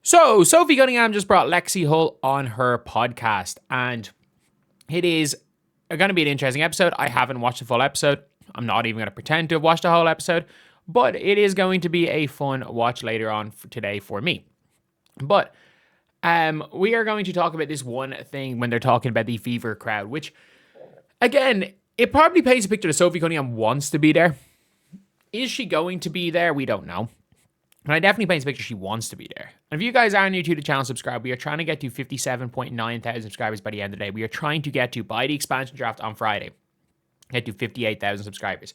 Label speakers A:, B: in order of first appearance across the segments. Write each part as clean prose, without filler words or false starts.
A: So, Sophie Cunningham just brought Lexie Hull on her podcast, and it is going to be an interesting episode. I haven't watched the full episode. I'm not even going to pretend to have watched the whole episode, but it is going to be a fun watch later on today for me. But we are going to talk about this one thing when they're talking about the Fever crowd, which, again, it probably paints a picture that Sophie Cunningham wants to be there. Is she going to be there? We don't know. But I definitely paint a picture she wants to be there. And if you guys are new to the channel, subscribe. We are trying to get to 57.9 thousand subscribers by the end of the day. We are trying to get to, by the expansion draft on Friday, get to 58,000 subscribers.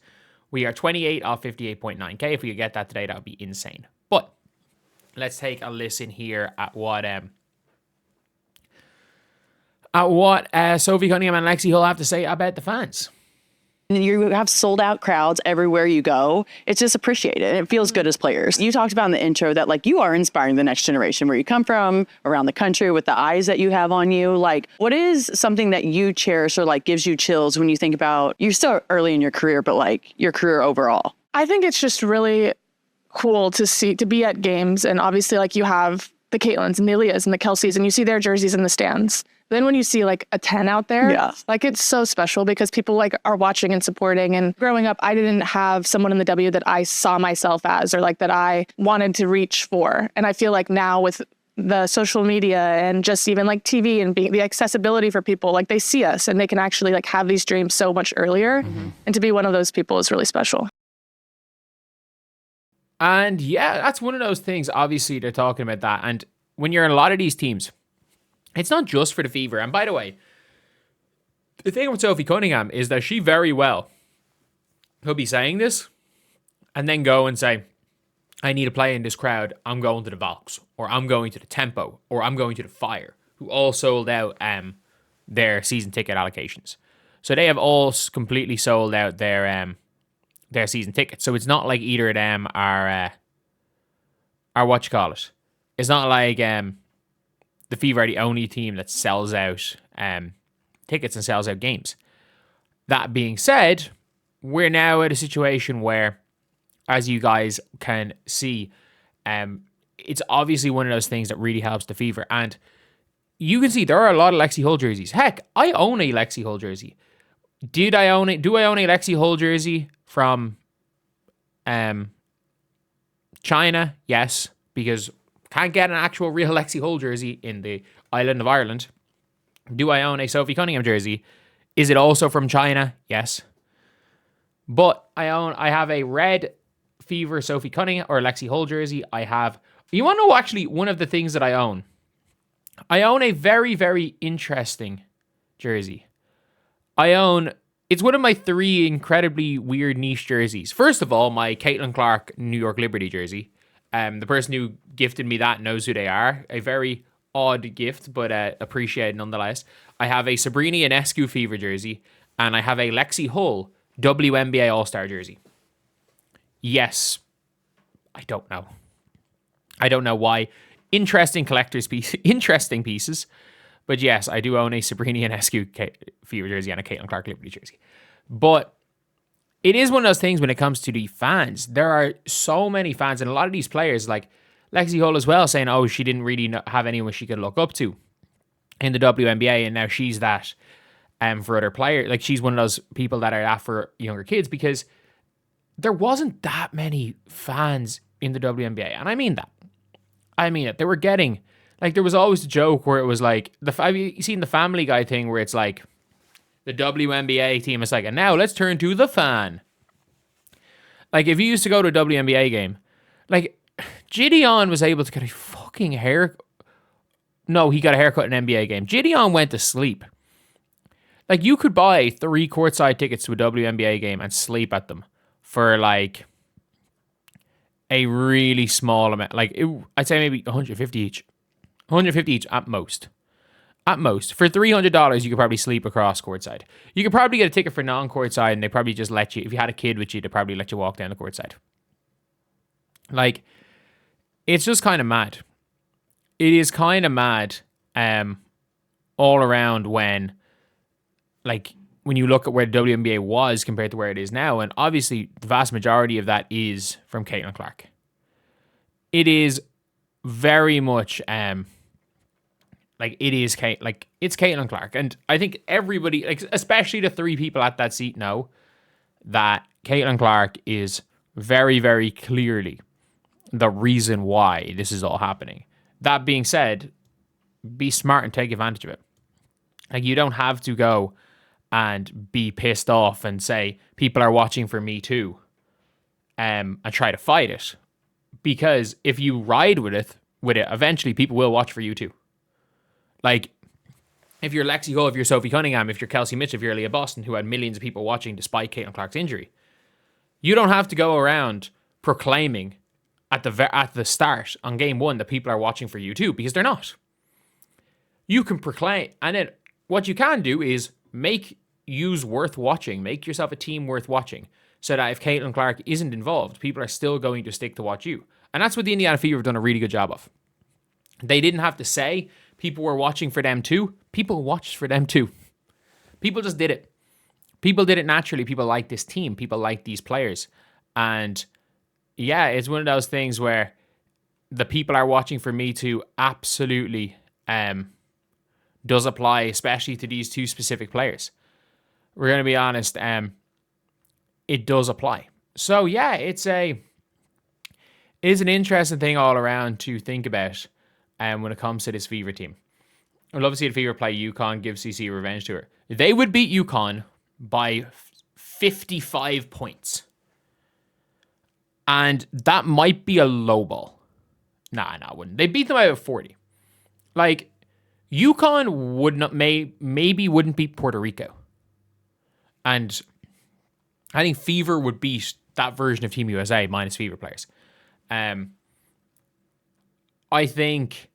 A: We are 28 off 58.9k. If we could get that today, that would be insane. But let's take a listen here at what Sophie Cunningham and Lexie Hull have to say about the fans.
B: You have sold out crowds everywhere you go. It's just appreciated. It feels good as players. You talked about in the intro that like you are inspiring the next generation where you come from, around the country, with the eyes that you have on you. Like, what is something that you cherish or like gives you chills when you think about, you're still early in your career, but like your career overall?
C: I think it's just really cool to be at games. And obviously like you have the Caitlins and the Aaliyahs and the Kelseys and you see their jerseys in the stands. Then when you see like a 10 out there, like it's so special because people like are watching and supporting. And growing up, I didn't have someone in the W that I saw myself as or like that I wanted to reach for. And I feel like now with the social media and just even like TV and the accessibility for people, like they see us and they can actually like have these dreams so much earlier. Mm-hmm. And to be one of those people is really special.
A: And yeah, that's one of those things. Obviously, they're talking about that. And when you're in a lot of these teams, it's not just for the Fever. And by the way, the thing with Sophie Cunningham is that she very well could be saying this and then go and say, I need to play in this crowd. I'm going to the Valks, or I'm going to the Tempo, or I'm going to the Fire, who all sold out their season ticket allocations. So they have all completely sold out their season tickets. So it's not like either of them are what you call it. It's not like the Fever are the only team that sells out tickets and sells out games. That being said, we're now at a situation where, as you guys can see, it's obviously one of those things that really helps the Fever. And you can see there are a lot of Lexie Hull jerseys. Heck, I own a Lexie Hull jersey. Do I own a Lexie Hull jersey from China? Yes, because can't get an actual real Lexie Hull jersey in the island of Ireland. Do I own a Sophie Cunningham jersey? Is it also from China? Yes. But I have a red Fever Sophie Cunningham or Lexie Hull jersey. You want to know actually one of the things that I own? I own a very, very interesting jersey. It's one of my 3 incredibly weird niche jerseys. First of all, my Caitlin Clark New York Liberty jersey. The person who gifted me that knows who they are. A very odd gift, but appreciated nonetheless. I have a Sabrina Ionescu Fever jersey, and I have a Lexie Hull WNBA All-Star jersey. Yes. I don't know. I don't know why. Interesting pieces. But yes, I do own a Sabrina Ionescu Fever jersey and a Caitlin Clark Liberty jersey. But it is one of those things when it comes to the fans. There are so many fans, and a lot of these players, like Lexie Hull as well, saying, oh, she didn't really have anyone she could look up to in the WNBA, and now she's that for other players. Like, she's one of those people that are that for younger kids, because there wasn't that many fans in the WNBA, and I mean that. They were getting, like, there was always a joke where it was like, have you seen the Family Guy thing where it's like, the WNBA team is like, and now let's turn to the fan. Like, if you used to go to a WNBA game, like, Gideon was able to get a fucking hair. No, he got a haircut in an NBA game. Gideon went to sleep. Like, you could buy 3 courtside tickets to a WNBA game and sleep at them for, like, a really small amount. Like, I'd say maybe 150 each. 150 each at most. At most. For $300, you could probably sleep across courtside. You could probably get a ticket for non-courtside, and they probably just let you, if you had a kid with you, they'd probably let you walk down the courtside. Like, it's just kind of mad. It is kind of mad all around when you look at where the WNBA was compared to where it is now. And obviously, the vast majority of that is from Caitlin Clark. It is very much like it is it's Caitlin Clark. And I think everybody, like especially the 3 people at that seat, know that Caitlin Clark is very, very clearly the reason why this is all happening. That being said, be smart and take advantage of it. Like, you don't have to go and be pissed off and say, people are watching for me too, and try to fight it. Because if you ride with it, eventually people will watch for you too. Like, if you're Lexie Hull, if you're Sophie Cunningham, if you're Kelsey Mitchell, if you're Leah Boston, who had millions of people watching despite Caitlin Clark's injury, you don't have to go around proclaiming at the start on game 1 that people are watching for you too, because they're not. You can proclaim, and then what you can do is make yous worth watching, make yourself a team worth watching, so that if Caitlin Clark isn't involved, people are still going to stick to watch you. And that's what the Indiana Fever have done a really good job of. They didn't have to say people were watching for them too. People watched for them too. People just did it. People did it naturally. People like this team. People like these players. And yeah, it's one of those things where the people are watching for me too absolutely does apply, especially to these 2 specific players. We're going to be honest, it does apply. So yeah, it is an interesting thing all around to think about when it comes to this Fever team. I'd love to see the Fever play UConn, give CC revenge to her. They would beat UConn by 55 points. And that might be a low ball. Nah, it wouldn't. They beat them by 40. Like, UConn would not, maybe wouldn't beat Puerto Rico. And I think Fever would beat that version of Team USA minus Fever players. I think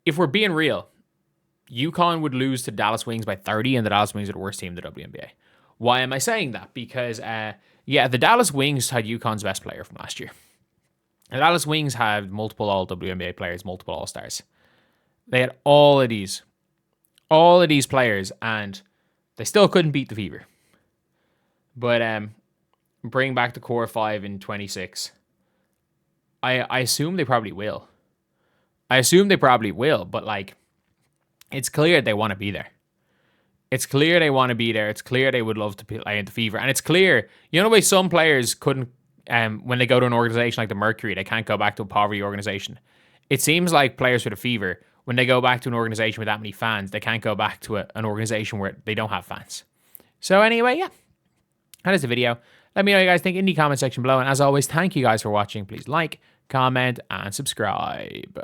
A: if we're being real, UConn would lose to Dallas Wings by 30, and the Dallas Wings are the worst team in the WNBA. Why am I saying that? Because, the Dallas Wings had UConn's best player from last year. The Dallas Wings had multiple All-WNBA players, multiple All-Stars. They had all of these players, and they still couldn't beat the Fever. But bring back the core 5 in 26. I assume they probably will. But like, it's clear they want to be there. It's clear they want to be there. It's clear they would love to play in the Fever. And it's clear, the way some players couldn't, when they go to an organization like the Mercury, they can't go back to a poverty organization. It seems like players for the Fever, when they go back to an organization with that many fans, they can't go back to an organization where they don't have fans. So anyway, yeah, that is the video. Let me know what you guys think in the comment section below. And as always, thank you guys for watching. Please like, comment, and subscribe.